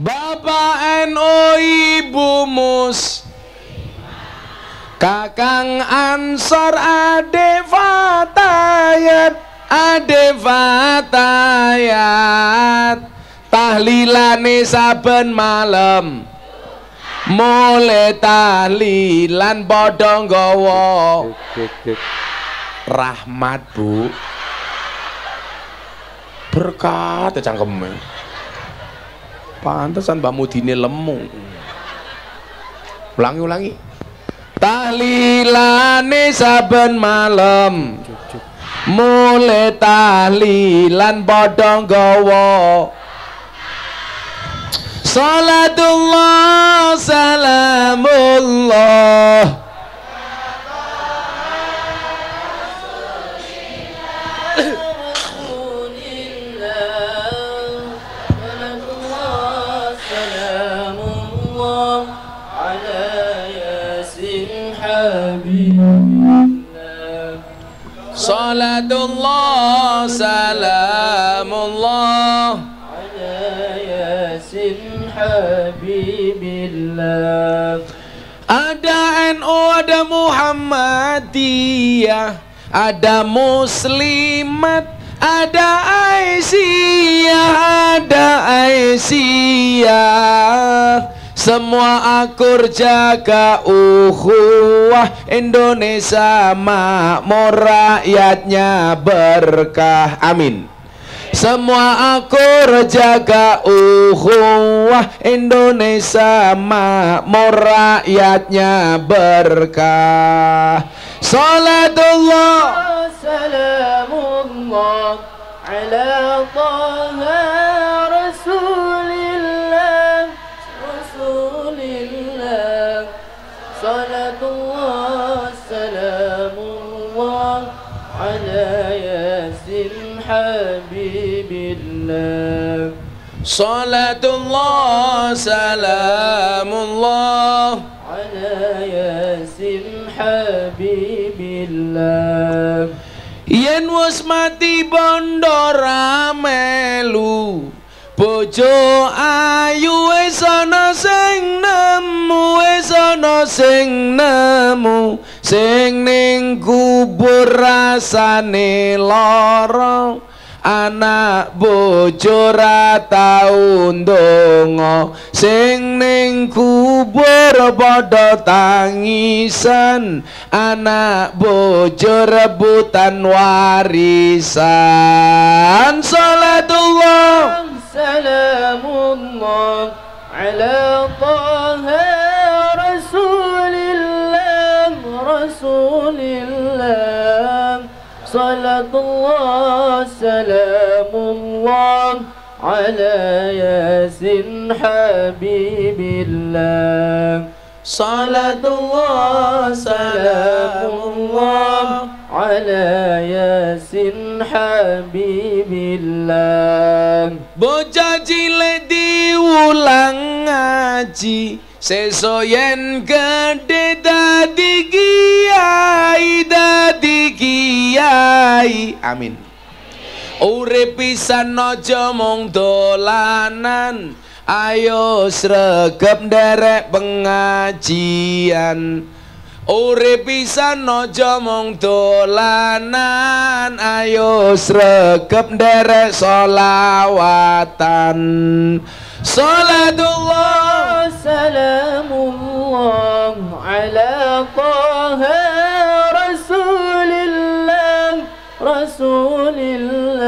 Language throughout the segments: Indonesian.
Bapak NU Ibu Mus, Kakang Ansor Ade Fatayat, tahlilane saben malam, mulai tahlilan padha nggawa rahmat Bu, berkat cangkeme. Pantesan Mbak Mudine lemu. Ulangi. Tahlilane saben malam, mulai tahlilan padha nggawa salatullah salamullah salatullah salamullah ala yasin habibillah. Ada NU, ada Muhammadiyah, ada Muslimat, ada Aisyah, semua akur jaga ukhuwah Indonesia makmur, rakyatnya berkah, amin. Semua akur jaga ukhuwah Indonesia makmur, rakyatnya berkah. Salatullah salamullah ala taha rasulillah rasulillah. Salatullah salamullah ala yasin habibillah. Salatullah salamullah ala yasin habibillah. Yen wis mati bondo ramelu, bojo ayu wis ana sing nemu, wis ana sing nemu, sing ning kubur rasane lara, anak bojo ra tau ndonga, sing ning kubur padha tangisan, anak bojo rebutan warisan. Salatullah salamullah ala taha rasulillah rasulillah. Salatullah salamullah ala yasin habibillah. Salatullah salamullah ala yasin habibillah. Bocah cilik diulang ngaji, sesuk yen gedhe dadi kiai, amin. Urip pisan aja mung dolanan, ayo sregep nderek pengajian. Urip pisan aja mung dolanan, ayo sregep nderek sholawatan. Salatullah salamullah ala taha rasulillah rasulillah.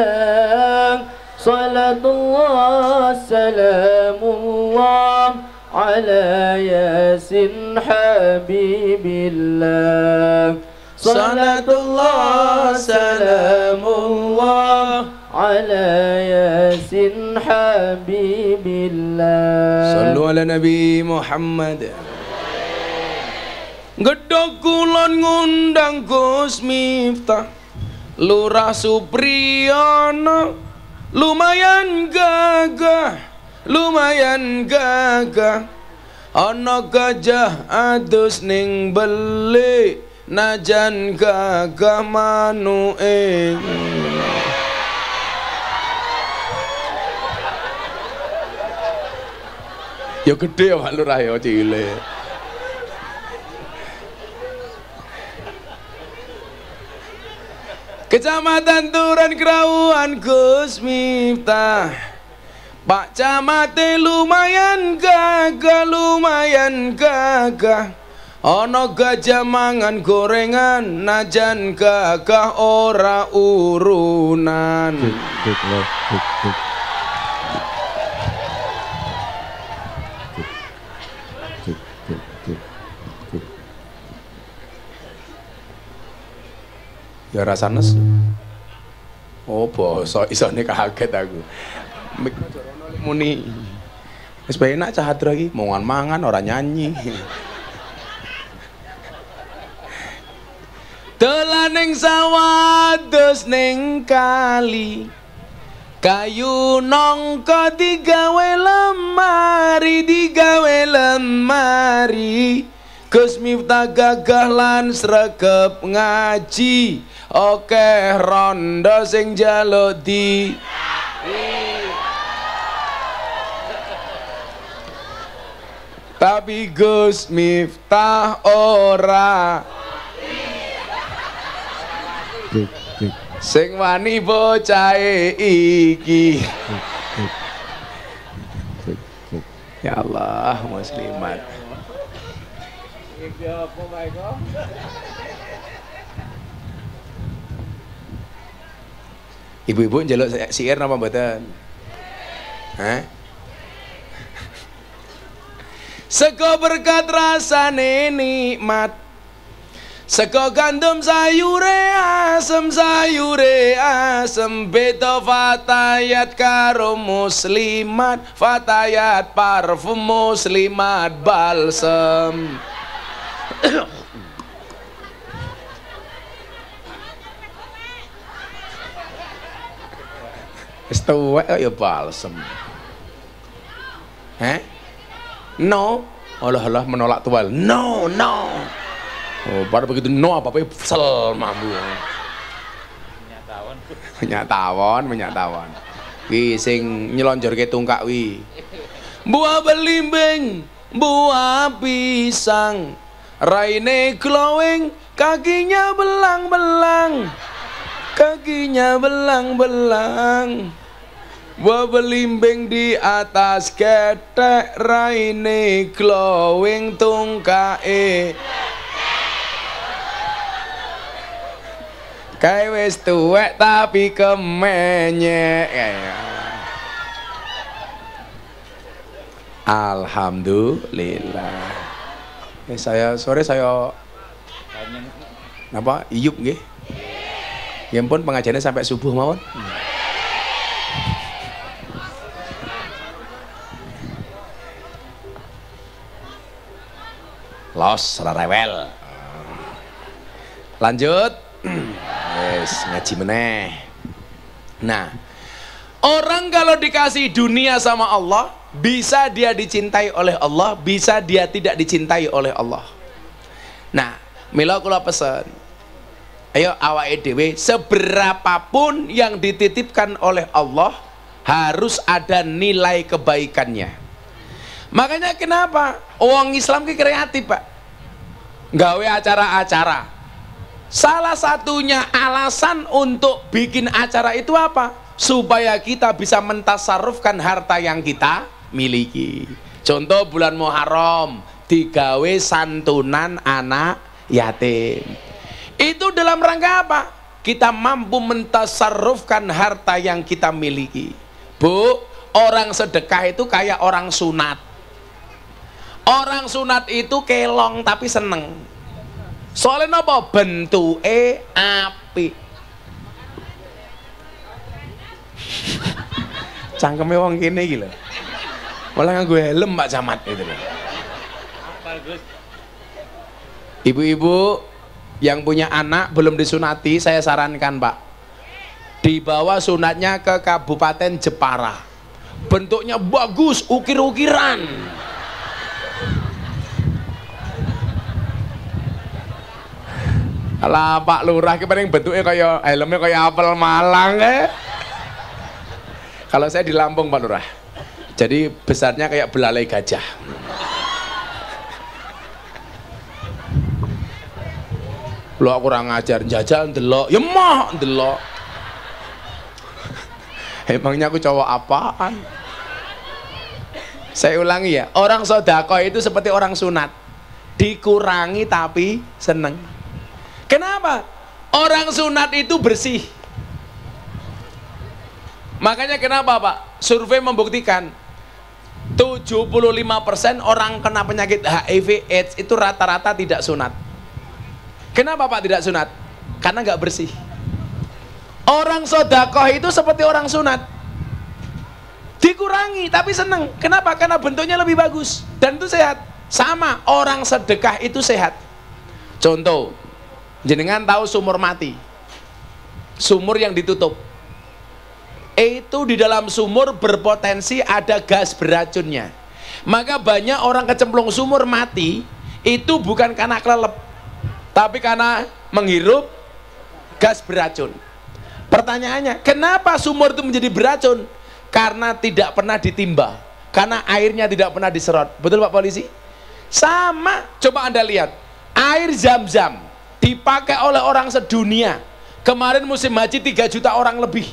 Salatullah salamullah ala yasin habibillah. Salatullah salamullah ala yasin habibillah. Sallu ala Nabi Muhammad. Gedhog kulon ngundang Gus Miftah, Lurah Supriyono, lumayan gagah, ana gajah adus ning beli, najan gagah manuke. Ya gede ya Pak Lurah ya cilik. Kecamatan Turan Kerauan Gus Miftah. Pak Camate lumayan gagah. Ono gajah mangan gorengan, najan gagah ora urunan. Ya rasa nesu. Oh basa isone kaget aku. Mik muni. Wis penak cah hadra iki, mangan ora nyanyi. Dolan ning sawah dos ning kali. Kayu nongko digawe lemari. Gus Miftah gagah lan sregep ngaji. Oke rondo sing njaluk di tapi Gus Miftah ora sing wani bocahe iki. Ya Allah muslimat. Ibu-ibu njaluk siir napa mboten? Hah? Sego berkat rasane nikmat. Sego gandum sayure asem beda fatayat karo muslimat. Fatayat parfum muslimat balsem. Wis tuwek kok ya balsem. Heh? No. Allah menolak tual. No. Oh, pada begitu no apa-apa kesel mambu. Menyatawan. Wi sing nyelonjorke tungkak wi. Buah belimbing, buah pisang. Raine glowing, kakinya belang-belang. Buah belimbing di atas ketek, raine glowing tungkae. Kae wis tuwek tapi kemenyek. Alhamdulillah. Saya napa iyup nggih. Ya ampun pengajiannya sampai subuh mawon. Los rewel. Lanjut. Yes, ngaji meneh. Nah, orang kalau dikasih dunia sama Allah, bisa dia dicintai oleh Allah, bisa dia tidak dicintai oleh Allah. Nah, mila kula pesen. Ayo awake dhewe seberapapun yang dititipkan oleh Allah harus ada nilai kebaikannya. Makanya kenapa orang Islam ki kreatif, Pak? Gawe acara-acara. Salah satunya alasan untuk bikin acara itu apa? Supaya kita bisa mentasarrufkan harta yang kita miliki. Contoh bulan Muharram digawe santunan anak yatim. Itu dalam rangka apa? Kita mampu mentasarrufkan harta yang kita miliki. Bu, orang sedekah itu kayak orang sunat. Orang sunat itu kelong tapi seneng. Soalnya apa? Bentuke apik. Cangkeme wong kene iki lho. Malah nganggo helm Pak Camat itu lho. Ibu-ibu yang punya anak belum disunati, saya sarankan Pak, dibawa sunatnya ke Kabupaten Jepara. Bentuknya bagus, ukir-ukiran. Alah Pak Lurah ki paling bentuknya kaya helmnya kaya apel Malang. Kalau saya di Lampung Pak Lurah. Jadi besarnya kayak belalai gajah. Lo kurang ajar, jajal ndelok, ya mah ndelok. Emangnya aku cowok apaan? Saya ulangi ya, orang sodako itu seperti orang sunat, dikurangi tapi seneng. Kenapa? Orang sunat itu bersih. Makanya kenapa Pak? Survei membuktikan 75% orang kena penyakit HIV AIDS itu rata-rata tidak sunat. Kenapa Pak tidak sunat? Karena nggak bersih. Orang sodakoh itu seperti orang sunat, dikurangi tapi seneng. Kenapa? Karena bentuknya lebih bagus dan itu sehat. Sama orang sedekah itu sehat. Contoh, jenengan tahu sumur mati, sumur yang ditutup. Itu di dalam sumur berpotensi ada gas beracunnya. Maka banyak orang kecemplung sumur mati itu bukan karena kelelep, tapi karena menghirup gas beracun. Pertanyaannya, kenapa sumur itu menjadi beracun? Karena tidak pernah ditimba, karena airnya tidak pernah diserot. Betul Pak Polisi? Sama, coba Anda lihat, air Zam-Zam dipakai oleh orang sedunia. Kemarin musim haji 3 juta orang lebih,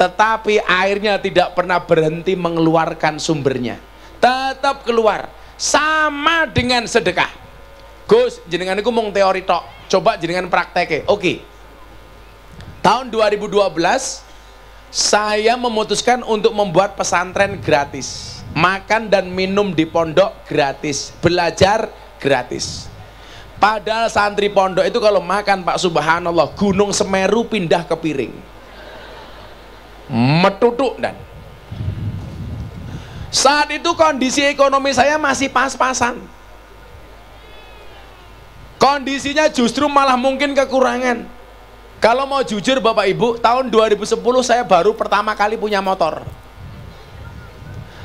tetapi airnya tidak pernah berhenti mengeluarkan sumbernya, tetap keluar. Sama dengan sedekah. Gus, jenengan itu mung teori tok, coba jenengan prakteknya. Oke. Tahun 2012 saya memutuskan untuk membuat pesantren gratis, makan dan minum di pondok gratis, belajar gratis. Padahal santri pondok itu kalau makan Pak subhanallah, Gunung Semeru pindah ke piring, metuduk. Dan saat itu kondisi ekonomi saya masih pas-pasan, kondisinya justru malah mungkin kekurangan. Kalau mau jujur Bapak Ibu, tahun 2010 saya baru pertama kali punya motor.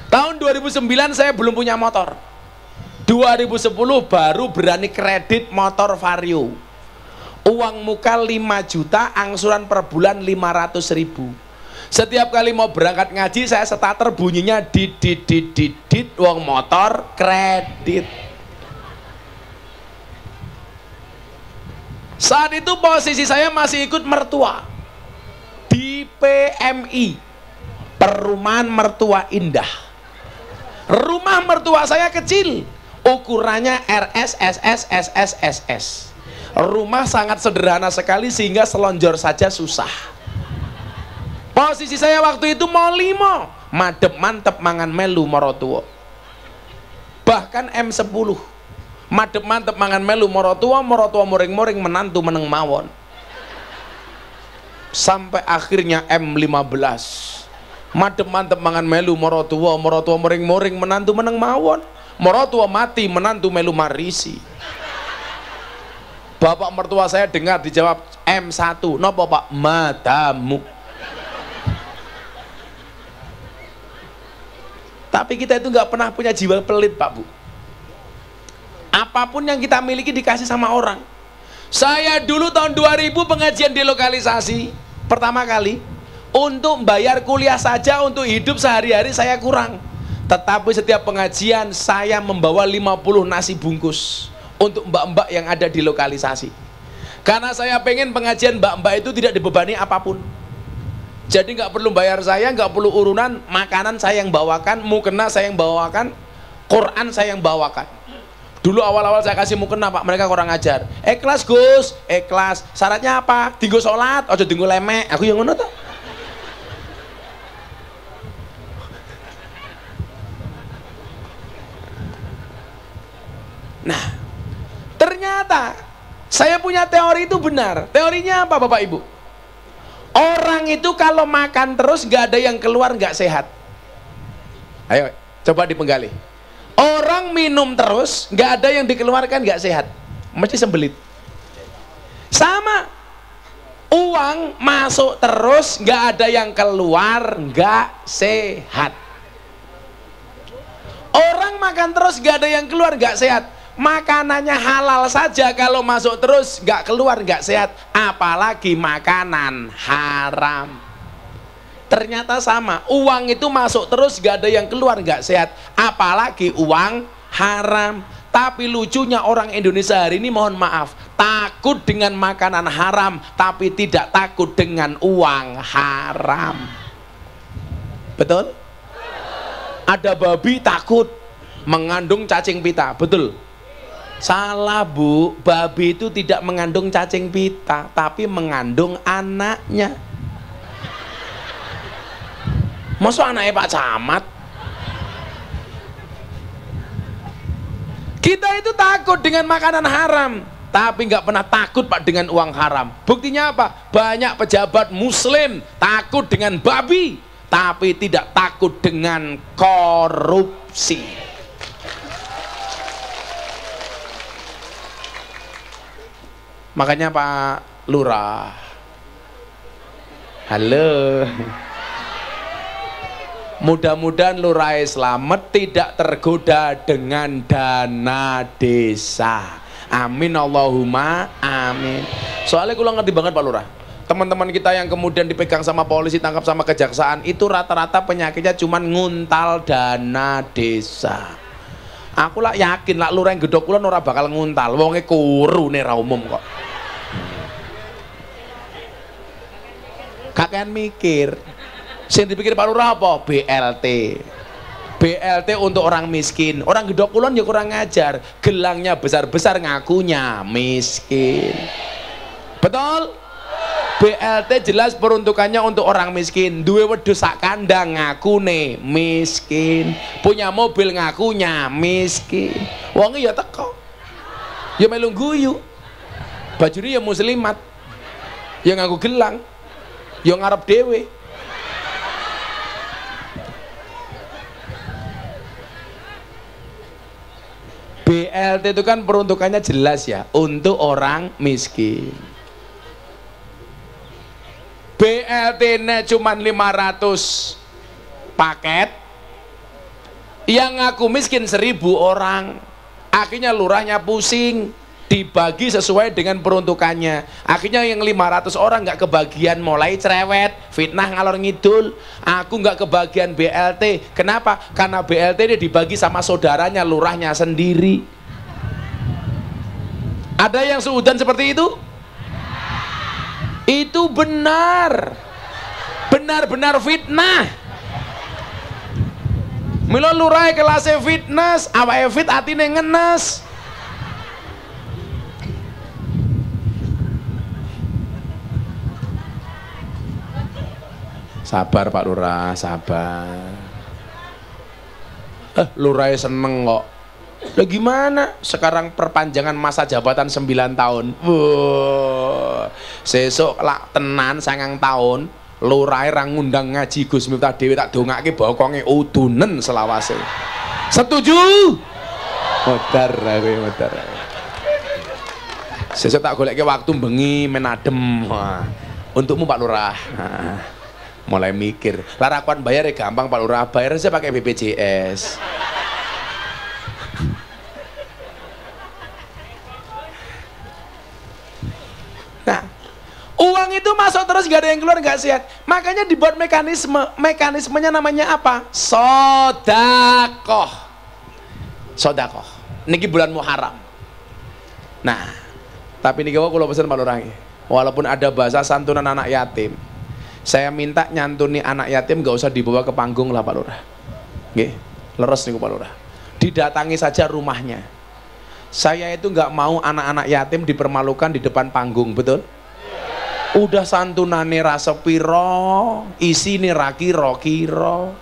Tahun 2009 saya belum punya motor. 2010 baru berani kredit motor Vario. Uang muka 5 juta, angsuran per bulan 500.000. Setiap kali mau berangkat ngaji saya starter bunyinya dit uang motor kredit. Saat itu posisi saya masih ikut mertua di PMI, Perumahan Mertua Indah. Rumah mertua saya kecil, ukurannya RSSSSSSS. Rumah sangat sederhana sekali sehingga selonjor saja susah. Posisi saya waktu itu mau 5, madep mantep mangan melu morotuo. Bahkan M10. Madep mantep mangan melu morotua moring-moring menantu meneng mawon. Sampai akhirnya M15. Madep mantep mangan melu morotua moring-moring menantu meneng mawon. Morotua mati, menantu melu marisi. Bapak mertua saya dengar dijawab M1. Nopo Pak? Madamu. Tapi kita itu nggak pernah punya jiwa pelit Pak Bu. Apapun yang kita miliki dikasih sama orang. Saya dulu tahun 2000 pengajian delokalisasi pertama kali, untuk bayar kuliah saja, untuk hidup sehari-hari saya kurang. Tetapi setiap pengajian saya membawa 50 nasi bungkus untuk mbak-mbak yang ada di lokalisasi. Karena saya pengen pengajian mbak-mbak itu tidak dibebani apapun. Jadi nggak perlu bayar saya, nggak perlu urunan, makanan saya yang bawakan, mukena saya yang bawakan, Quran saya yang bawakan. Dulu awal-awal saya kasih mukena Pak, mereka kurang ajar. Ikhlas Gus, ikhlas. Syaratnya apa? Tinggu sholat, ojo tinggu lemek. Aku yang ngono tuh. Nah, ternyata saya punya teori itu benar. Teorinya apa Bapak Ibu? Orang itu kalau makan terus nggak ada yang keluar, nggak sehat. Ayo, coba dipenggali. Orang minum terus, nggak ada yang dikeluarkan, nggak sehat, mesti sembelit. Sama, uang masuk terus, nggak ada yang keluar, nggak sehat. Orang makan terus, nggak ada yang keluar, nggak sehat. Makanannya halal saja, kalau masuk terus, nggak keluar, nggak sehat. Apalagi makanan haram. Ternyata sama, uang itu masuk terus, gak ada yang keluar, gak sehat. Apalagi uang haram. Tapi lucunya orang Indonesia hari ini, mohon maaf, takut dengan makanan haram, tapi tidak takut dengan uang haram. Betul? Ada babi takut mengandung cacing pita, betul? Salah bu, babi itu tidak mengandung cacing pita, tapi mengandung anaknya. Masa anaknya Pak Camat? Kita itu takut dengan makanan haram, tapi nggak pernah takut Pak dengan uang haram. Buktinya apa? Banyak pejabat muslim takut dengan babi, tapi tidak takut dengan korupsi. Makanya Pak Lurah, halo, mudah-mudahan Lurah selamat, tidak tergoda dengan dana desa. Amin Allahumma amin. Soalnya kalau ngerti banget Pak Lurah, teman-teman kita yang kemudian dipegang sama polisi, tangkap sama kejaksaan, itu rata-rata penyakitnya cuman nguntal dana desa. Aku lah yakin lah Lurah yang gedok kulon ora bakal nguntal, wonge kuru nih ra umum kok. Kakean mikir. Sing dipikir Pak Lurah apa? BLT. BLT untuk orang miskin. Orang gedok kulon ya kurang ngajar, gelangnya besar-besar ngakunya miskin. Betul? BLT jelas peruntukannya untuk orang miskin. Duwe wedhus sak kandang ngakune miskin. Punya mobil ngakunya miskin. Wonge ya teko. Ya melu guyu. Bajune ya muslimat. Ya ngaku gelang. Ya ngarep dhewe. BLT itu kan peruntukannya jelas ya, untuk orang miskin. BLT-nya cuma 500 paket, yang ngaku miskin 1000 orang. Akhirnya lurahnya pusing, dibagi sesuai dengan peruntukannya. Akhirnya yang 500 orang nggak kebagian, mulai cerewet, fitnah ngalor ngidul. Aku nggak kebagian BLT. Kenapa? Karena BLT ini dibagi sama saudaranya, lurahnya sendiri. Ada yang seudan seperti itu? Itu benar, benar-benar fitnah. Milo lurai kelasnya fitness, awake fit atine ngenes. Sabar Pak Lurah, sabar. Lurai seneng kok. Lah gimana? Sekarang perpanjangan masa jabatan 9 tahun. Sesuk lak tenan 9 tahun, lurahe ra ngundang ngaji Gus Miftah dhewe, tak dongake bokonge udunen selawase. Setuju? Modar kowe, modar. Sesuk tak goleke waktu bengi menadem. Untukmu Pak Lurah. Mulai mikir. Larakuan bayar ya gampang Pak Lurah, bayar aja pakai BPJS. Nah, uang itu masuk terus, gak ada yang keluar, gak sehat. Makanya dibuat mekanisme. Mekanismenya namanya apa? Sodakoh. Sodakoh. Niki bulan Muharram. Nah, tapi niki kalau pesan Pak Lurah, walaupun ada bahasa santunan anak yatim, saya minta nyantuni anak yatim gak usah dibawa ke panggung lah Pak Lurah. Nggih, leres niku Pak Lurah. Didatangi saja rumahnya. Saya itu nggak mau anak-anak yatim dipermalukan di depan panggung, betul? Udah santunane rasa piro, isi nih rakiro kiro.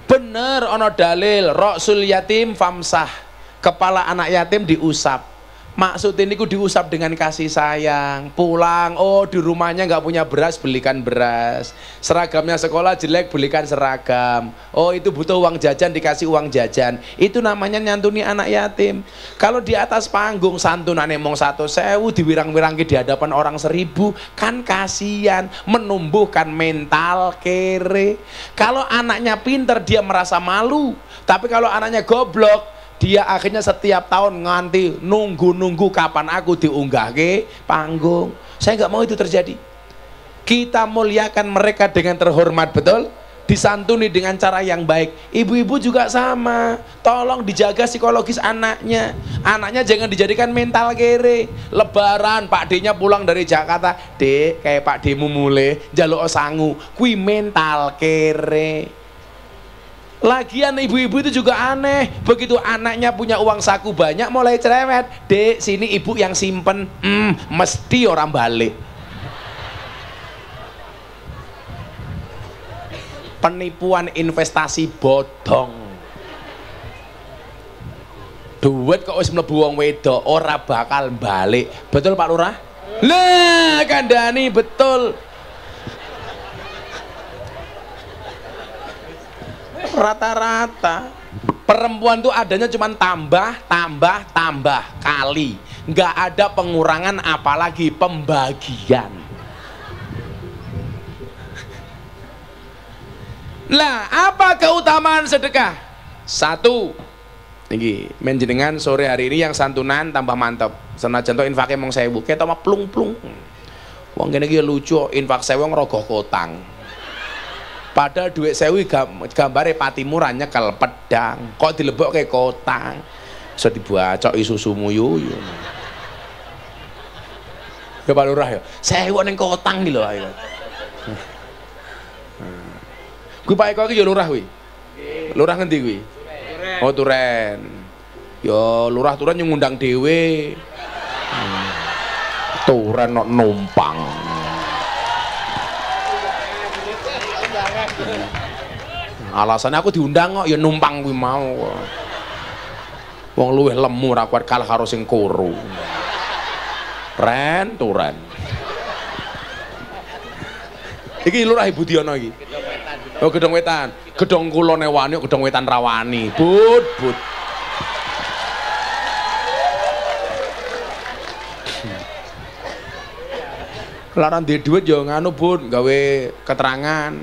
Bener ono dalil, roksul yatim famsah, kepala anak yatim diusap. Maksudnya ini diusap dengan kasih sayang. Pulang, oh di rumahnya nggak punya beras, belikan beras. Seragamnya sekolah jelek, belikan seragam. Oh itu butuh uang jajan, dikasih uang jajan. Itu namanya nyantuni anak yatim. Kalau di atas panggung santunane mong 1.000, diwirang-wirangi di hadapan orang 1000, kan kasihan, menumbuhkan mental kere. Kalau anaknya pinter dia merasa malu, tapi kalau anaknya goblok, dia akhirnya setiap tahun nganti nunggu kapan aku diunggah ke panggung. Saya nggak mau itu terjadi. Kita muliakan mereka dengan terhormat, betul? Disantuni dengan cara yang baik. Ibu-ibu juga sama, tolong dijaga psikologis anaknya. Anaknya jangan dijadikan mental kere. Lebaran Pak D-nya pulang dari Jakarta, Dek kayak Pak D-mu mulai njaluk sangu, kui mental kere. Lagian ibu-ibu itu juga aneh, begitu anaknya punya uang saku banyak mulai cerewet, Dek sini ibu yang simpen, mesti orang balik. Penipuan investasi bodong. Duit kok wis mlebu wong wedok ora bakal balik. Betul Pak Lurah? Lah kandhani betul. Rata-rata perempuan tuh adanya cuma tambah kali. Nggak ada pengurangan apalagi pembagian. Lah, apa keutamaan sedekah? Satu, ini menjenengan sore hari ini yang santunan tambah mantap. Senajan to infake mong 1000, ketok mah plung-plung. Wong kene iki lucu, infak 1000 ngerogoh kotang. Padahal duit 1000 gambare Patimura nyekel pedang, kok dilebokke kotang. Iso dibacoki susumu yuyu. Ya Pak Lurah ya, 1000 ning kotang iki lho ayo. Kuwi Pak Eko iki ya lurah kuwi. Lurah ngendi kuwi? Oh Turen. Ya lurah Turen yang ngundang dhewe. Turen nok numpang. Alasannya aku diundang kok ya numpang kuwi mau. Wong luwih lemu ra kuat kalah karo sing kuru. Ren Turen. Iki lurah Ibu Diono iki. Oh Gedong Wetan, Gedong Kulone wani, Gedong Wetan rawani, but. Larang di duit yo nganu bun, gawe keterangan,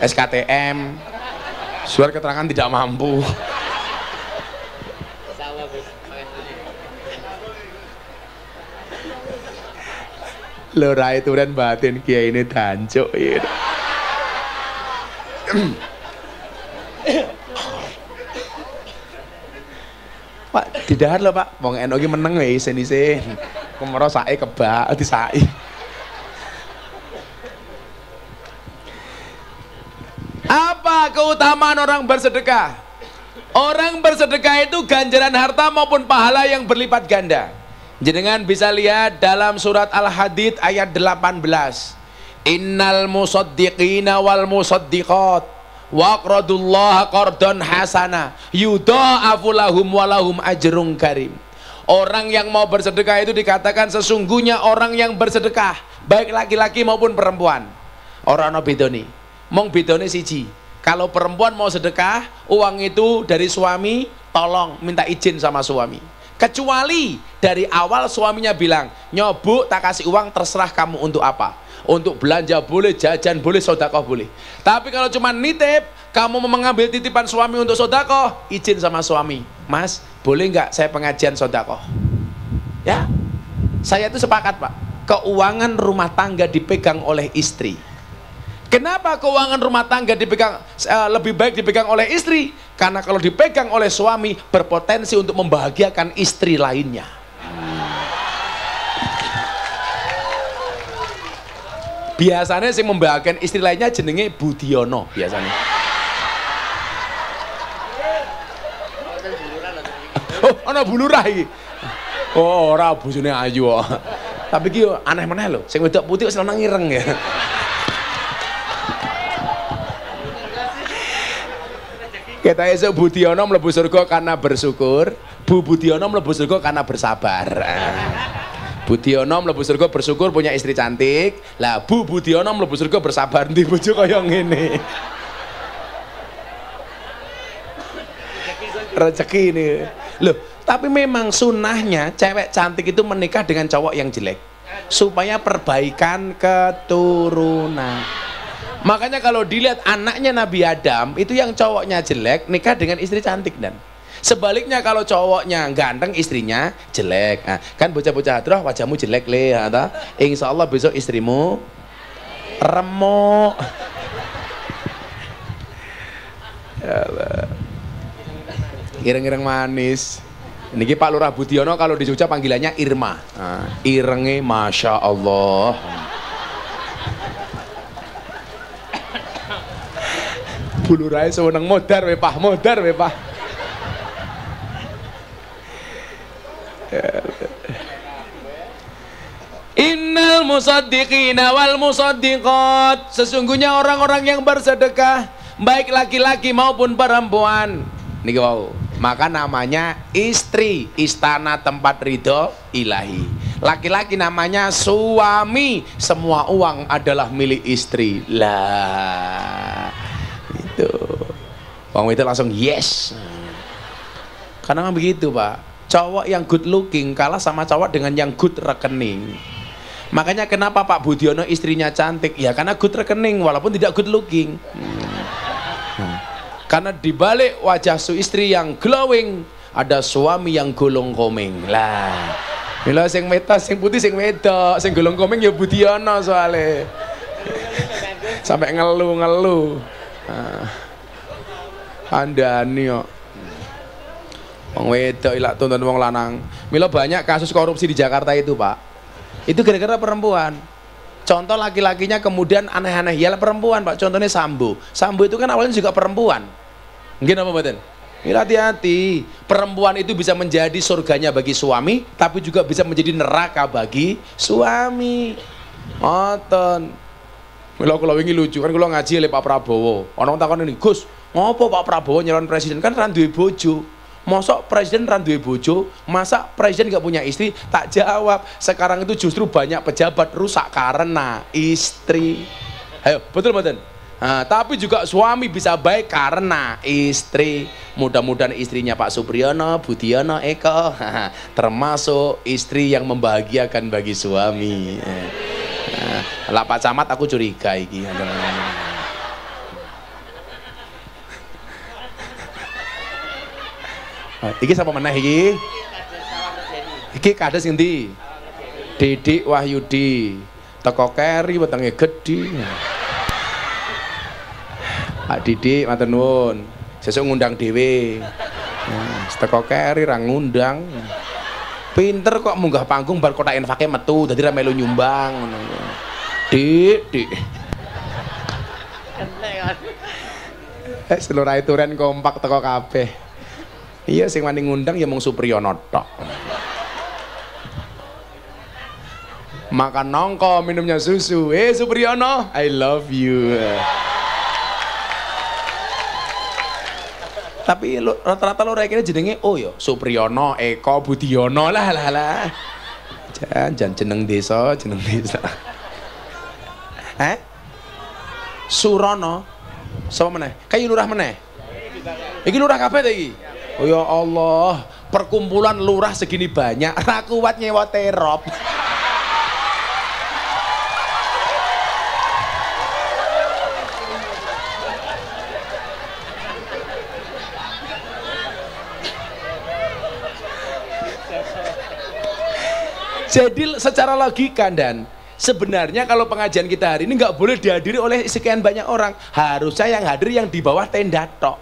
SKTM, surat keterangan tidak mampu. Lurah itu dan batin kiai ini dancuk ya. Pak, tidak lho Pak, wong NU iki meneng wae isen-isen. Kemero sae kebak disai. Apa keutamaan orang bersedekah? Orang bersedekah itu ganjaran harta maupun pahala yang berlipat ganda. Jenengan bisa lihat dalam surat Al-Hadid ayat 18. Innal musaddiqina wal musaddiqat waqradullaha qardan hasana yudha'afu lahum walahum ajrun karim. Orang yang mau bersedekah itu dikatakan sesungguhnya orang yang bersedekah, baik laki-laki maupun perempuan. Ora ana bedane. Mong bedane siji. Kalau perempuan mau sedekah, uang itu dari suami, tolong minta izin sama suami. Kecuali dari awal suaminya bilang, "Nyobuk tak kasih uang, terserah kamu untuk apa." Untuk belanja boleh, jajan boleh, sodakoh boleh. Tapi kalau cuma nitip, kamu mau mengambil titipan suami untuk sodakoh, izin sama suami. Mas, boleh nggak saya pengajian sodakoh? Ya, saya itu sepakat Pak. Keuangan rumah tangga dipegang oleh istri. Kenapa keuangan rumah tangga dipegang lebih baik dipegang oleh istri? Karena kalau dipegang oleh suami berpotensi untuk membahagiakan istri lainnya. Biasanya sih membahagiakan istri lainnya jenenge Budiono biasanya. Oh, ana bulurah iki. Oh, ora bojone ayu kok. Tapi iki aneh meneh lho, sing wedok putih kok seneng ireng ya. Kita esok Budiono mlebu surga karena bersyukur, Bu Budiono mlebu surga karena bersabar. Budiono mlebu surga bersyukur punya istri cantik. Lah Bu Budiono mlebu surga bersabar ndi bojo kaya ngene. Rezeki ini. Loh, tapi memang sunnahnya cewek cantik itu menikah dengan cowok yang jelek supaya perbaikan keturunan. Makanya kalau dilihat anaknya Nabi Adam itu yang cowoknya jelek nikah dengan istri cantik dan sebaliknya kalau cowoknya ganteng istrinya jelek. Nah, kan bocah-bocah hadrah wajahmu jelek le, insya Allah besok istrimu Remuk. Ya Allah. Ireng-ireng manis. Niki Pak Lurah Budiono kalau di Jogja panggilannya Irma. Nah, irenge Masya Allah. Bulurai sewenang modar we Pak, modar we Pak. Innal musaddiqina wal musaddiqat, sesungguhnya orang-orang yang bersedekah baik laki-laki maupun perempuan niki wau, maka namanya istri, istana tempat ridho ilahi. Laki-laki namanya suami, semua uang adalah milik istri. Lah itu wong itu langsung yes, karena begitu Pak. Cowok yang good looking kalah sama cowok dengan yang good rekening. Makanya kenapa Pak Budiono istrinya cantik? Ya karena good rekening walaupun tidak good looking. Karena dibalik wajah su istri yang glowing ada suami yang golong komeng. Lah, mila sing metas, sing putih, sing wedok, sing golong komeng ya Budiono soalnya. Sampai ngeluh-ngeluh. Andani kok. Wong wedok ilak tuntun wong lanang. Mila banyak kasus korupsi di Jakarta itu, Pak. Itu gara-gara perempuan. Contoh laki-lakinya kemudian aneh-aneh, ya perempuan Pak. Contohnya Sambo. Sambo itu kan awalnya juga perempuan. Mungkin apa badan? Hati-hati. Perempuan itu bisa menjadi surganya bagi suami, tapi juga bisa menjadi neraka bagi suami. Ngoten. Mila kula wingi lucu kan, kula ngaji oleh Pak Prabowo. Ana takon ini, "Gus, ngopo Pak Prabowo nyalon presiden kan ra duwe bojo?" Mosok presiden ra duwe bojo, masa presiden gak punya istri? Tak jawab. Sekarang itu justru banyak pejabat rusak karena istri. Ayo, betul betul. Nah, tapi juga suami bisa baik karena istri. Mudah-mudahan istrinya Pak Supriyono, Budiono, Eko termasuk istri yang membahagiakan bagi suami. Lah Pak Camat aku curiga iki. Iki sama meneh iki? Iki kades ngendi? Didik Wahyudi. Teko keri wetenge gedhi. Pak Didik matur nuwun. Sesuk ngundang dhewe. Teko keri ra ngundang. Pinter kok munggah panggung bar kotak infake metu dadi ra melu nyumbang ngono. Dik. Seluruh turen kompak teko kabeh. Iya sing wani ngundang ya mung Supriyono tok. Makan nongko, minumnya susu. Supriyono, I love you. Tapi rata-rata lo rekene jenenge oh ya Supriyono, Eko, Budiono lah. Jan jeneng desa. Surono. Sapa meneh? Kayu lurah meneh. Iki lurah kabeh ta iki? Oh ya Allah, perkumpulan lurah segini banyak, ra kuat nyewa terop. Jadi secara logika dan sebenarnya kalau pengajian kita hari ini nggak boleh dihadiri oleh sekian banyak orang. Harusnya yang hadir yang di bawah tenda tok.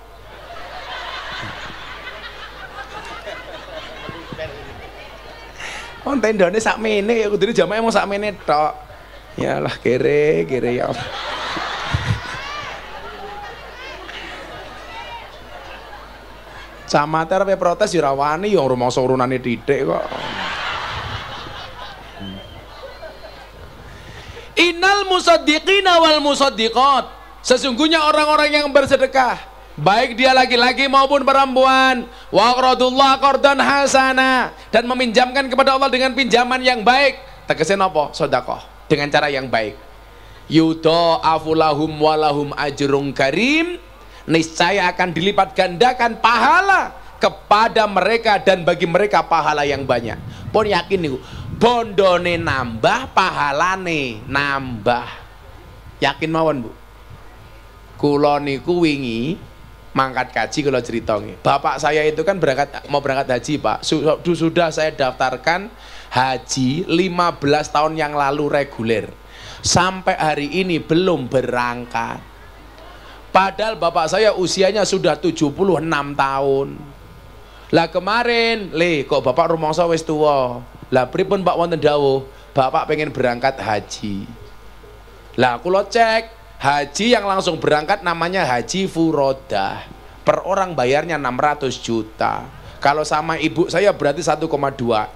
Oh tendane sakmene ya kudune jamaah emang sakmene tok. Yalah kere ya. Camat arep protes ya ra wani ya rumangsa urunane titik kok. Innal musaddiqina wal musaddiqat, sesungguhnya orang-orang yang bersedekah baik dia laki-laki maupun perempuan, wa aqradullah qardan hasana, dan meminjamkan kepada Allah dengan pinjaman yang baik. Tegese napa? Sedekah dengan cara yang baik. Yudha'afu lahum wa lahum ajrun karim, niscaya akan dilipat gandakan pahala kepada mereka dan bagi mereka pahala yang banyak. Pun yakin niku, bondone nambah, pahalane nambah. Yakin mawon, Bu. Kula niku wingi mangkat kaji kalau cerita nih. Bapak saya itu kan mau berangkat haji Pak. Sudah saya daftarkan haji 15 tahun yang lalu reguler. sampai hari ini belum berangkat. Padahal bapak saya usianya sudah 76 tahun. Lah kemarin, kok bapak rumangsa wis tuwa. Lah pripun Pak wonten dawuh, bapak pengen berangkat haji. Lah kula cek, haji yang langsung berangkat namanya haji furodah. Per orang bayarnya 600 juta. Kalau sama ibu saya berarti 1,2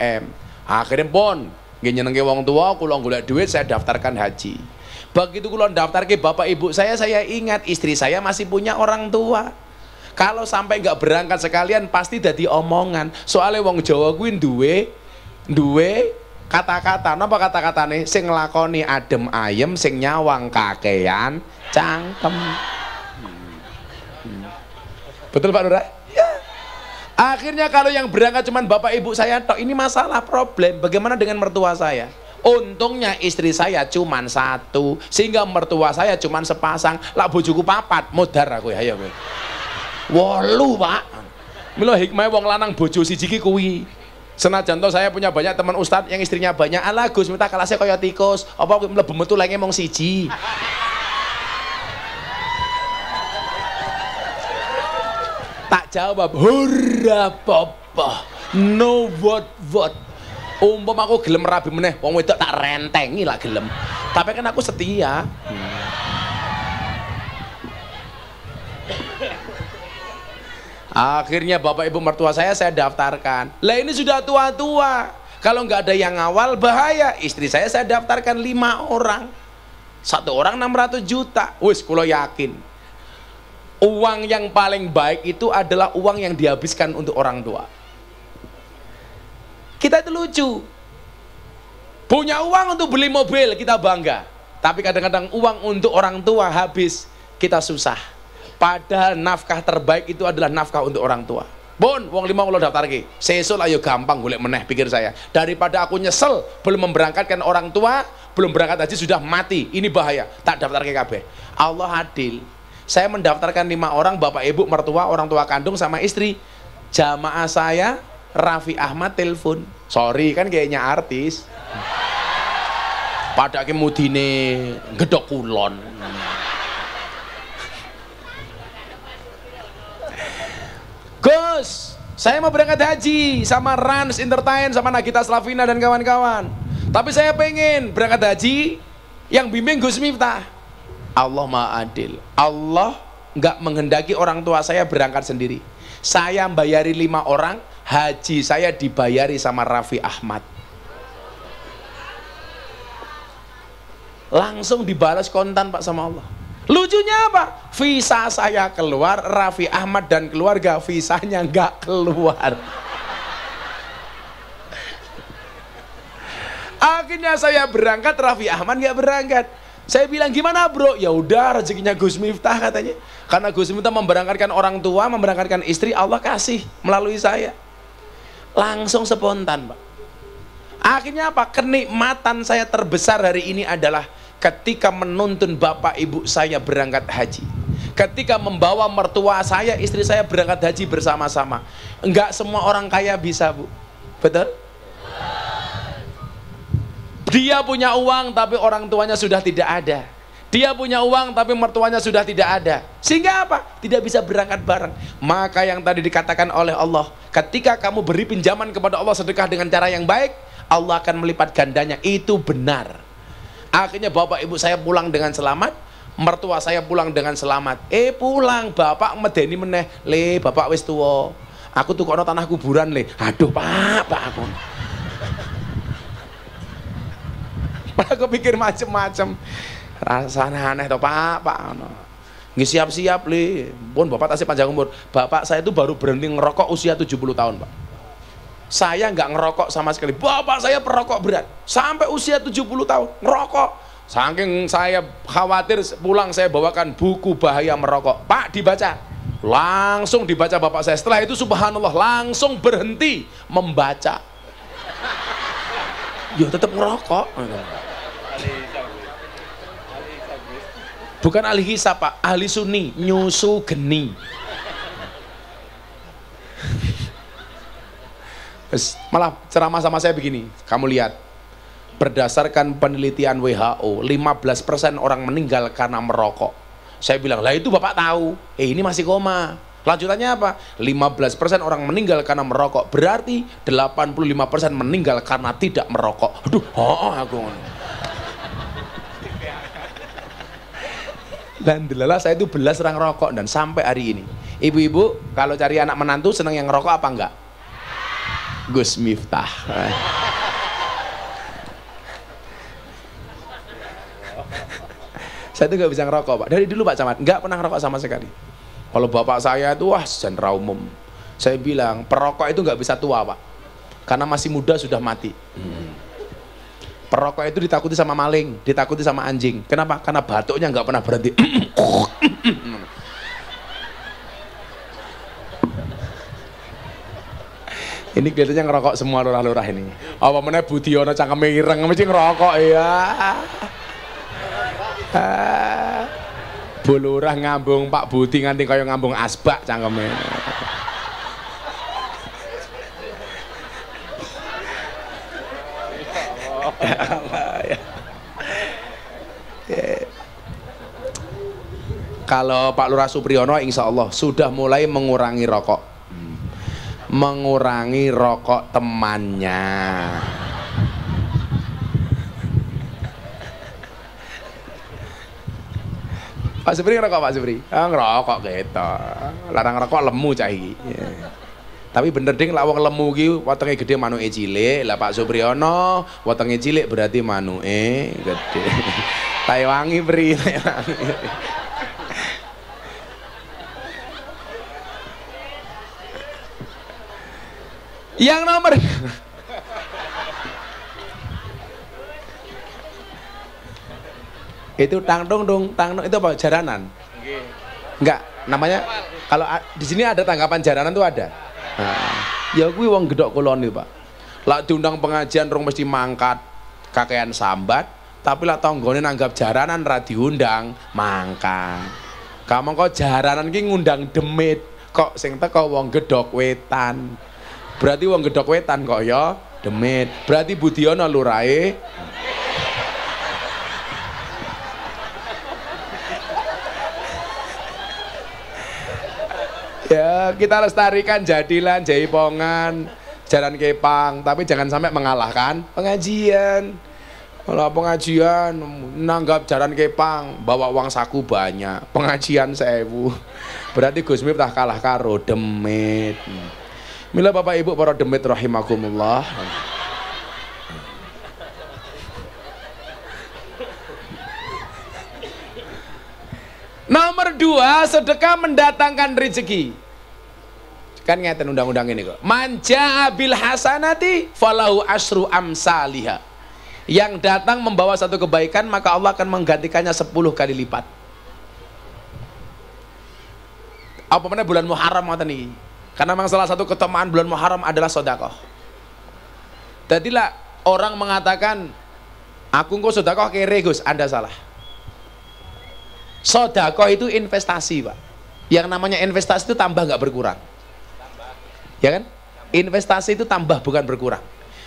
M. Akhirnya pun nggih nyenengke wong tua, kula golek duit saya daftarkan haji. Begitu kula daftarke bapak ibu saya ingat istri saya masih punya orang tua. Kalau sampai nggak berangkat sekalian pasti dadi omongan. Soalnya wong Jawa kuwi duwe kata-kata, napa kata-katane sing nglakoni adem ayem, sing nyawang kakean cangkem. Betul Pak Lurah? Ya. Akhirnya kalau yang berangkat cuman bapak ibu saya tok, ini masalah problem. Bagaimana dengan mertua saya? Untungnya istri saya cuman satu, sehingga mertua saya cuman sepasang. Lah bojoku papat, modar aku ya kowe. 8 Pak. Mila hikmah wong lanang bojo siji ki kuwi. Senajan to saya punya banyak teman ustadz yang istrinya banyak, alah Gus minta kelasnya kaya tikus, apa mlebu metu lenge mong siji. Tak jawab, hurra papa, no what. Umpam aku gelem rabi meneh, wong wedok tak rentengi lah gelem. Tapi kan aku setia. Akhirnya bapak ibu mertua saya daftarkan. Lah ini sudah tua-tua. Kalau nggak ada yang ngawal bahaya. Istri saya daftarkan 5 orang. 1 orang 600 juta. Wis kula yakin. Uang yang paling baik itu adalah uang yang dihabiskan untuk orang tua. Kita itu lucu. Punya uang untuk beli mobil kita bangga. Tapi kadang-kadang uang untuk orang tua habis kita susah. Padahal nafkah terbaik itu adalah nafkah untuk orang tua. Bon, wong 5 kula daftarke. Sesuk ayo gampang golek meneh pikir saya. Daripada aku nyesel belum memberangkatkan orang tua, belum berangkat haji sudah mati. Ini bahaya. Tak daftarke kabeh. Allah adil. Saya mendaftarkan 5 orang, bapak ibu mertua, orang tua kandung sama istri. Jamaah saya Raffi Ahmad telepon. Sorry kan kayaknya artis. Padake mudine gedhok kulon. Gus, saya mau berangkat haji sama Rans Entertain, sama Nagita Slavina dan kawan-kawan. Tapi saya pengen berangkat haji yang bimbing Gus Miftah. Allah Maha Adil. Allah nggak menghendaki orang tua saya berangkat sendiri. Saya bayari 5 orang, haji saya dibayari sama Raffi Ahmad. Langsung dibalas kontan Pak sama Allah. Lucunya apa? Visa saya keluar, Raffi Ahmad dan keluarga visanya nggak keluar. Akhirnya saya berangkat, Raffi Ahmad nggak berangkat. Saya bilang gimana bro? Ya udah rezekinya Gus Miftah katanya. Karena Gus Miftah memberangkatkan orang tua, memberangkatkan istri, Allah kasih melalui saya. Langsung spontan Pak. Akhirnya apa? Kenikmatan saya terbesar hari ini adalah ketika menuntun bapak ibu saya berangkat haji. Ketika membawa mertua saya, istri saya berangkat haji bersama-sama. Enggak semua orang kaya bisa Bu. Betul? Dia punya uang tapi orang tuanya sudah tidak ada. Dia punya uang tapi mertuanya sudah tidak ada. Sehingga apa? Tidak bisa berangkat bareng. Maka yang tadi dikatakan oleh Allah, ketika kamu beri pinjaman kepada Allah sedekah dengan cara yang baik, Allah akan melipat gandanya. Itu benar. Akhirnya bapak ibu saya pulang dengan selamat, mertua saya pulang dengan selamat. Pulang bapak medeni meneh, le bapak wis tuwa. Aku tukokno tanah kuburan le. Aduh pak aku. Aku pikir macem-macem. Rasanya aneh toh pak nggih siap-siap le. Pun bapak tasih panjang umur. Bapak saya itu baru berhenti ngerokok usia 70 tahun Pak. Saya nggak ngerokok sama sekali. Bapak saya perokok berat sampai usia 70 tahun ngerokok. Saking saya khawatir pulang saya bawakan buku bahaya merokok. Pak dibaca. Langsung dibaca bapak saya. Setelah itu subhanallah langsung berhenti membaca. Ya tetap ngerokok. Bukan ahli hisab Pak, ahli sunni, nyusu geni. Malah ceramah sama saya begini, kamu lihat, berdasarkan penelitian WHO 15% orang meninggal karena merokok. Saya bilang, lah itu Bapak tahu, ini masih koma. Lanjutannya apa? 15% orang meninggal karena merokok, berarti 85% meninggal karena tidak merokok. Aduh, aku dan delala saya itu belas orang rokok, dan sampai hari ini ibu-ibu kalau cari anak menantu seneng yang ngerokok apa enggak? Gus Miftah. Saya tuh gak bisa ngerokok Pak, dari dulu Pak Camat nggak pernah ngerokok sama sekali. Kalau bapak saya itu wah sentra umum. Saya bilang perokok itu nggak bisa tua Pak, karena masih muda sudah mati. Perokok itu ditakuti sama maling, ditakuti sama anjing. Kenapa? Karena batuknya nggak pernah berhenti. Ini kelihatannya ngerokok semua lurah-lurah ini. Apa mana Budiono cangkeme ireng mesti ngerokok ya. Bu Lurah ngambung Pak Budi nganti kaya ngambung asbak cangkeme. Kalau Pak Lurah Supriyono insya Allah sudah mulai mengurangi rokok, mengurangi rokok temannya. Pak Supri ngerokok Pak Supri? Ngerokok gitu. Larang rokok lemu cah iki. Tapi bener ding lak wong lemu ki wetenge gede manuke cilik. Lah Pak Supriyono wetenge cilik berarti manuke gede. Taiwangi beri. Yang nomor itu tang dong itu apa jaranan? Enggak, namanya kalau di sini ada tanggapan jaranan tuh ada. Nah, ya kuwi wong gedok kulon itu Pak. Lah diundang pengajian rong mesti mangkat kakean sambat, tapi lah tanggane nanggap jaranan ra diundang mangkat. Kamu kok jaranan ki ngundang demit, kok sing teko wong gedok wetan. Berarti wong gedok wetan kok ya demit. Berarti Budiono lurahe ya kita lestarikan Jadilan, Jaipongan, Jalan Kepang, tapi jangan sampai mengalahkan pengajian. Kalau pengajian nanggap Jalan Kepang bawa uang saku banyak, pengajian 1000, berarti Gus Miftah kalah karo demit. Mila Bapak Ibu para demit rahimakumullah. Nomor 2, sedekah mendatangkan rezeki. Kan ngeten undang-undang ini kok. Manja bil hasanati falahu asyru amsalihha. Yang datang membawa satu kebaikan maka Allah akan menggantikannya 10 kali lipat. Apa mana bulan Muharram ngoten iki. Karena memang salah satu keutamaan bulan Muharram adalah sedekah. Jadilah orang mengatakan aku kok sedekah kere Gus, Anda salah. Sedekah itu investasi Pak. Yang namanya investasi itu tambah nggak berkurang. Ya kan? Investasi itu tambah bukan berkurang.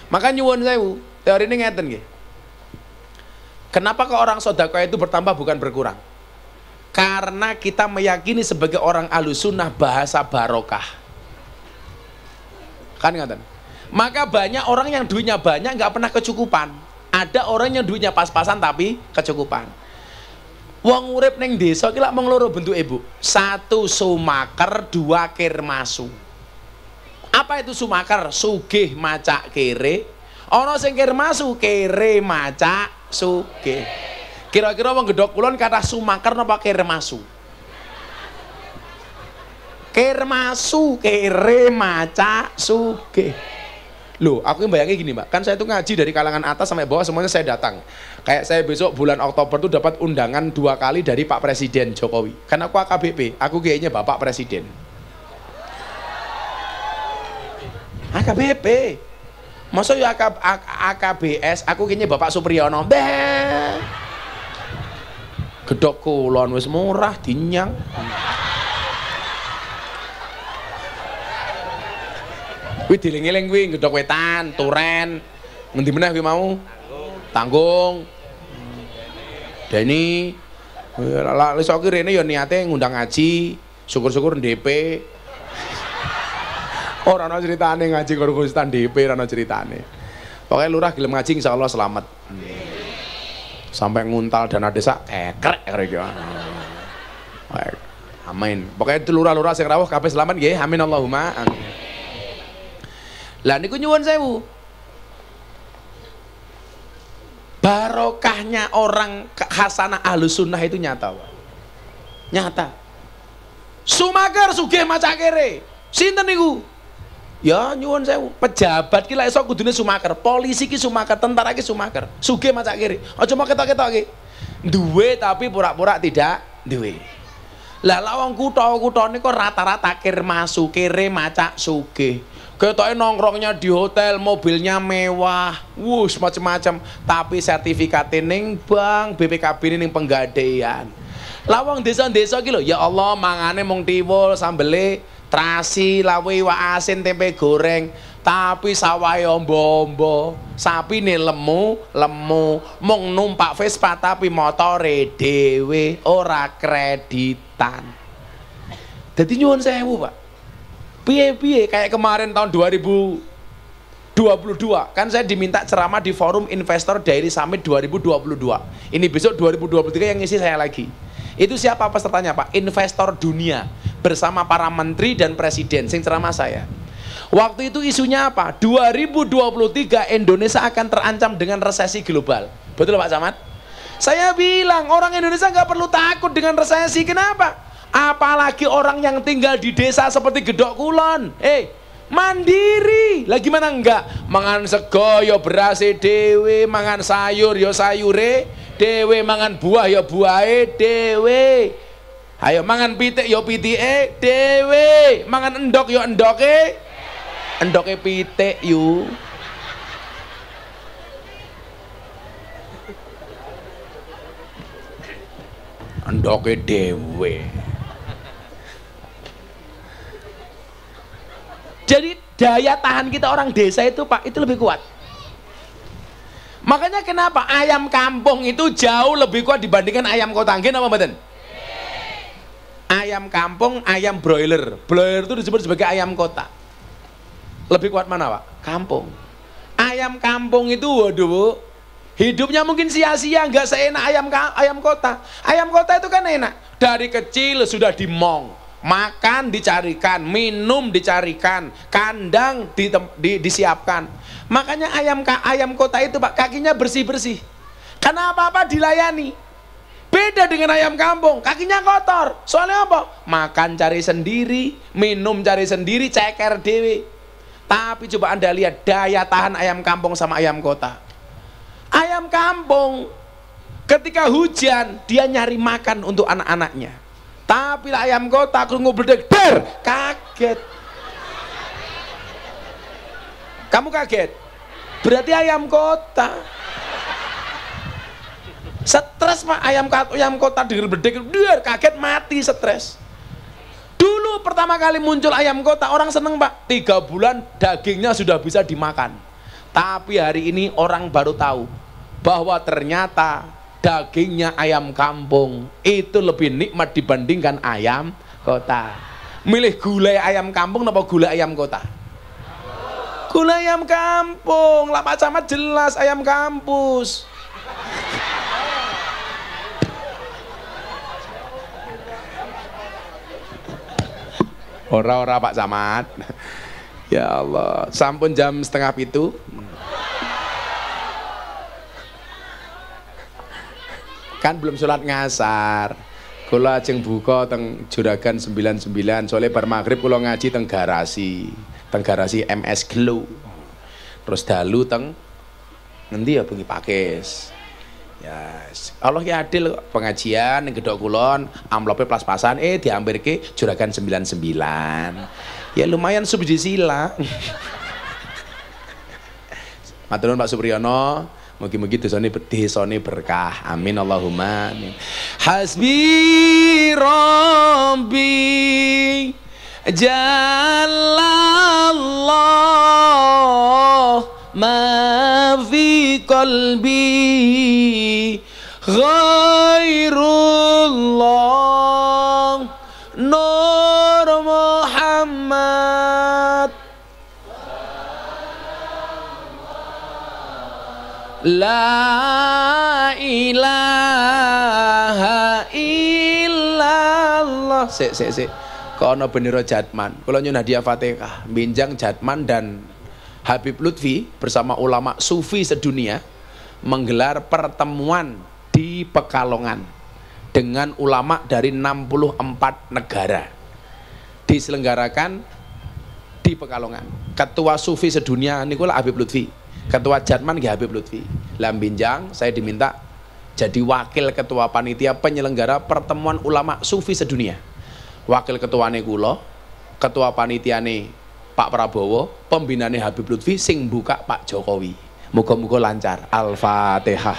Maka nyuwun sewu, teori ini ngeten nggih. Kenapa kok orang sedekah itu bertambah bukan berkurang? Karena kita meyakini sebagai orang Ahlussunnah bahasa barokah. Kan ngeten. Maka banyak orang yang duitnya banyak nggak pernah kecukupan. Ada orang yang duitnya pas-pasan tapi kecukupan. Wong urip ning desa ki lak mung loro bentuk ibu. 1 sumaker, 2 kirmasu. Apa itu sumaker? Sugih macak kere. Ana sing kirmasu kere macak sugih. Kira-kira wong gedhok kulon kathah sumaker napa kirmasu? Kirmasu, kere macak sugih. Loh, aku bayangin gini Mbak, kan saya itu ngaji dari kalangan atas sampai bawah semuanya saya datang. Kayak saya besok bulan Oktober tuh dapat undangan 2 kali dari Pak Presiden Jokowi. Karena aku AKBP, aku kayaknya Bapak Presiden. AKBP. Masa ya AKBS, aku kayaknya Bapak Supriyono. Gedhok kulon wis murah dinyang. Kuwi dieling-eling kuwi gedhok wetan, turen. Ngendi meneh kuwi mau? tanggung Deni lah iso ki rene ya niate ngundang ngaji, syukur-syukur DP. Ora ana critane ngaji karo Ustaz DP, ora ana critane. Pokoke lurah gelem ngaji insyaallah selamat. Sampai nguntal dana desa kekrek karo iki. Amin. Pokoknya itu lurah-lurah sing rawuh kabeh selamat nggih. Amin Allahumma amin. Lah niku nyuwun sewu. Barokahnya orang hasanah ahlus sunnah itu nyata, Pak. Nyata. Sumaker sugih maca kere. Sinten niku? Ya nyuwun sewu. Pejabat ki lek iso kudune sumaker, polisi ki sumaker, tentara ki sumaker. Sugih maca kere. Aja mau ketok-ketok ki. Duwe tapi pura-pura tidak duwe. Lah lawang kutha-kutha niku rata-rata kir masuk kere maca sugih. Ketoke nongkrongnya di hotel, mobilnya mewah, wuss macam-macam, tapi sertifikatnya ning bank, BPKB ning penggadaian. Lawang desa-desa iki lho, ya Allah mangane mung tiwul, sambele, terasi, lawe, iwak asin, tempe goreng, tapi sawahe ombo-ombo, sapine lemu, mung numpak Vespa tapi motore dhewe, ora kreditan. Dadi nyuwun sewu, Pak. Piye-piye kayak kemarin tahun 2022 kan saya diminta ceramah di Forum Investor Daily Summit 2022. Ini besok 2023 yang ngisi saya lagi. Itu siapa pesertanya, Pak? Investor dunia bersama para menteri dan presiden sing ceramah saya. Waktu itu isunya apa? 2023 Indonesia akan terancam dengan resesi global. Betul Pak Samad? Saya bilang orang Indonesia nggak perlu takut dengan resesi. Kenapa? Apalagi orang yang tinggal di desa seperti Gedok Kulon, mandiri. Lah gimana enggak? Mangan sego ya berase dhewe, mangan sayur ya sayure dhewe, mangan buah ya buahe dhewe. Ayo mangan pitik ya pitike dhewe, mangan endok ya endoke pitik yu. Endoke dhewe. Jadi daya tahan kita orang desa itu, Pak, itu lebih kuat. Makanya kenapa ayam kampung itu jauh lebih kuat dibandingkan ayam kota. Nggih napa mboten? Ayam kampung, ayam broiler. Broiler itu disebut sebagai ayam kota. Lebih kuat mana, Pak? Kampung. Ayam kampung itu waduh, Bu, hidupnya mungkin sia-sia, nggak seenak ayam kota. Ayam kota itu kan enak. Dari kecil sudah dimong. Makan dicarikan, minum dicarikan, kandang disiapkan. Makanya ayam kota itu, Pak, kakinya bersih-bersih. Karena apa-apa dilayani. Beda dengan ayam kampung, kakinya kotor. Soalnya apa? Makan cari sendiri, minum cari sendiri, ceker dewe. Tapi coba Anda lihat daya tahan ayam kampung sama ayam kota. Ayam kampung ketika hujan dia nyari makan untuk anak-anaknya. Tapi lah ayam kota krungu bledek der, kaget. Kamu kaget? Berarti ayam kota. Stres, Pak, ayam kota denger bledek der, kaget mati stres. Dulu pertama kali muncul ayam kota orang seneng, Pak. 3 bulan dagingnya sudah bisa dimakan. Tapi hari ini orang baru tahu bahwa ternyata dagingnya ayam kampung itu lebih nikmat dibandingkan ayam kota. Milih gulai ayam kampung apa gulai ayam kota? Gulai ayam kampung. Lah Pak Camat jelas ayam kampus. Ora Pak Camat. Ya Allah, sampun jam 6:30. Kan belum sholat ngasar. Kula ajeng buka teng Juragan 99, soalnya bar maghrib kula ngaji teng garasi MS Glow. Terus dalu teng ngendi ya bengi Pakis. Ya, Allah ya adil pengajian ning Gedok Kulon, amplopnya pas-pasan diampirke Juragan 99. Ya lumayan subsidi-sila. Matur nuwun Pak Supriyono. Mugi-mugi desane berkah. Amin Allahumma amin. Hasbi Rabbi Jalallah ma fi qalbi ghairullah Nur Muhammad La ilaha illallah. Sik. Kono bendera Jatman. Kula nyun hadiah Fatihah, binjang Jatman dan Habib Lutfi bersama ulama sufi sedunia menggelar pertemuan di Pekalongan dengan ulama dari 64 negara. Diselenggarakan di Pekalongan. Ketua sufi sedunia nikulah Habib Lutfi. Ketua Jatman nggih Habib Lutfi. Binjang saya diminta jadi wakil ketua panitia penyelenggara pertemuan ulama sufi sedunia. Wakil ketuane kula, ketua panitiane Pak Prabowo, pembinane Habib Lutfi, sing buka Pak Jokowi. Muga-muga lancar. Al-Fatihah.